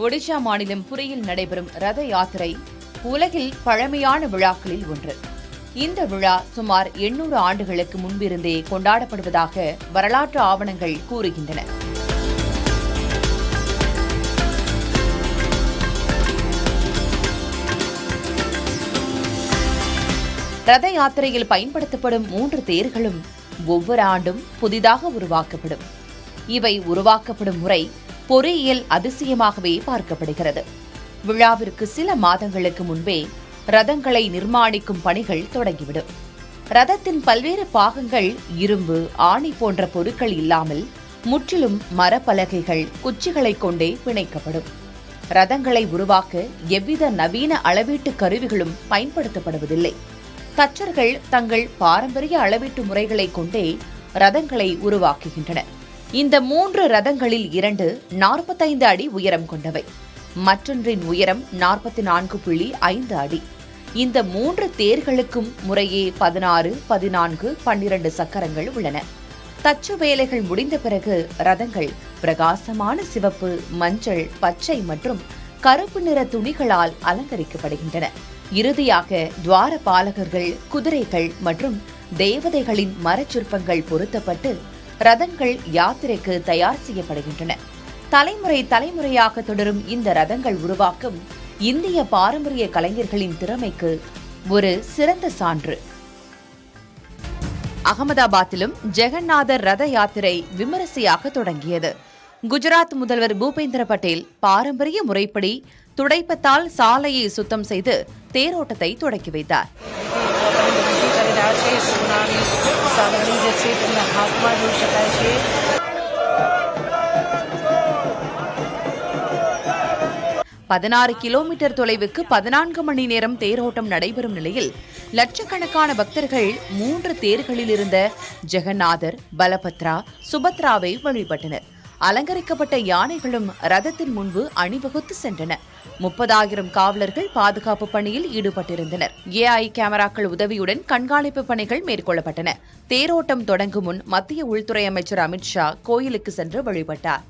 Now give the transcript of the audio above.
ஒடிஷா மாநிலம் புரியில் நடைபெறும் ரத யாத்திரை உலகில் பழமையான விழாக்களில் ஒன்று. இந்த விழா சுமார் 800 ஆண்டுகளுக்கு முன்பிருந்தே கொண்டாடப்படுவதாக வரலாற்று ஆவணங்கள் கூறுகின்றன. ரத யாத்திரையில் பயன்படுத்தப்படும் 3 தேர்களும் ஒவ்வொரு ஆண்டும் புதிதாக உருவாக்கப்படும். இவை உருவாக்கப்படும் முறை பொறியியல் அதிசயமாகவே பார்க்கப்படுகிறது. விழாவிற்கு சில மாதங்களுக்கு முன்பே ரதங்களை நிர்மாணிக்கும் பணிகள் தொடங்கிவிடும். ரதத்தின் பல்வேறு பாகங்கள் இரும்பு, ஆணி போன்ற பொருட்கள் இல்லாமல் முற்றிலும் மரப்பலகைகள், குச்சிகளை கொண்டே பிணைக்கப்படும். ரதங்களை உருவாக்க எவ்வித நவீன அளவீட்டு கருவிகளும் பயன்படுத்தப்படுவதில்லை. தச்சர்கள் தங்கள் பாரம்பரிய அளவீட்டு முறைகளை கொண்டே ரதங்களை உருவாக்குகின்றனர். இந்த 3 ரதங்களில் 2 45 அடி உயரம் கொண்டவை. மற்றொன்றின் உயரம் 44.5 அடி. இந்த 3 தேர்களுக்கும் முறையே 16, 14, 12 சக்கரங்கள் உள்ளன. தச்சு வேலைகள் முடிந்த பிறகு ரதங்கள் பிரகாசமான சிவப்பு, மஞ்சள், பச்சை மற்றும் கருப்பு நிற துணிகளால் அலங்கரிக்கப்படுகின்றன. இறுதியாக துவாரபாலகர்கள், குதிரைகள் மற்றும் தேவதைகளின் மரச்சிற்பங்கள் பொருத்தப்பட்டு ரதங்கள் யாத்திரைக்கு தயார் செய்யப்படுகின்றன. தலைமுறை தலைமுறையாக தொடரும் இந்த ரதங்கள் உருவாக்கும் இந்திய பாரம்பரிய கலைஞர்களின் திறமைக்கு ஒரு சிறந்த சான்று. அகமதாபாத்திலும் ஜெகநாதர் ரத யாத்திரை விமரிசையாக தொடங்கியது. குஜராத் முதல்வர் பூபேந்திர பட்டேல் பாரம்பரிய முறைப்படி துடைப்பத்தால் சாலையை சுத்தம் செய்து தேரோட்டத்தை தொடக்கி வைத்தார். 16 கிலோமீட்டர் தொலைவுக்கு 14 மணி நேரம் தேரோட்டம் நடைபெறும் நிலையில் லட்சக்கணக்கான பக்தர்கள் 3 தேர்களில் இருந்த ஜெகநாதர், பலபத்ரா, சுபத்ராவை வழிபட்டனர். அலங்கரிக்கப்பட்ட யானைகளும் ரதத்தின் முன்பு அணிவகுத்து சென்றன. 30,000 காவலர்கள் பாதுகாப்பு பணியில் ஈடுபட்டிருந்தனர். AI கேமராக்கள் உதவியுடன் கண்காணிப்பு பணிகள் மேற்கொள்ளப்பட்டன. தேரோட்டம் தொடங்கும் முன் மத்திய உள்துறை அமைச்சர் அமித் ஷா கோயிலுக்கு சென்று வழிபட்டார்.